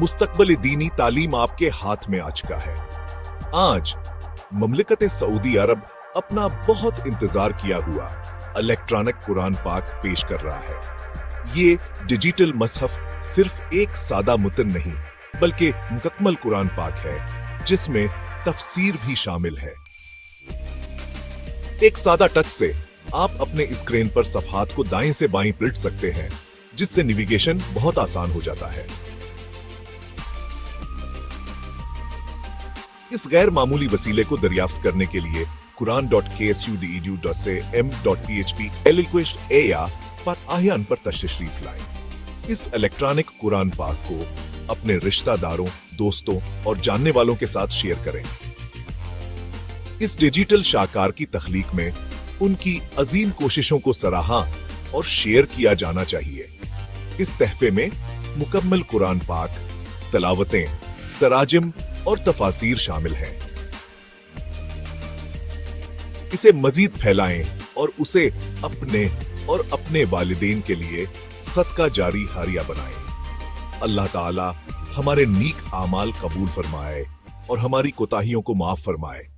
मुस्तकबल दीनी तालीम आपके हाथ में आ चुका है। आज ममलिकत सऊदी अरब अपना बहुत इंतजार किया हुआ इलेक्ट्रॉनिक कुरान पाक पेश कर रहा है। ये डिजिटल मसहफ सिर्फ एक सादा मुतन नहीं बल्कि मुकम्मल कुरान पाक है, जिसमें तफसीर भी शामिल है। एक सादा टच से आप अपने स्क्रीन पर सफहात को दाएं से बाएं पलट सकते हैं, जिससे नेविगेशन बहुत आसान हो जाता है। इस गैर मामूली वसीले को दरियाफ्त करने के लिए quran.ksudedu.am.php पर आह्यान पर तशरीफ लाएं। इस इलेक्ट्रॉनिक कुरान पाक को अपने रिश्तेदारों, दोस्तों और जानने वालों के साथ शेयर करें। इस डिजिटल शाहकार की तख्लीक में उनकी अजीम कोशिशों को सराहा और शेयर किया जाना चाहिए। इस तहफे में मुकम्मल कुरान पाक, तलावतें, तराजिम और तफासीर शामिल हैं। इसे मजीद फैलाएं और उसे अपने और अपने वालिदैन के लिए सदका जारी हारिया बनाएं। अल्लाह ताला हमारे नीक आमाल कबूल फरमाए और हमारी कोताहियों को माफ फरमाए।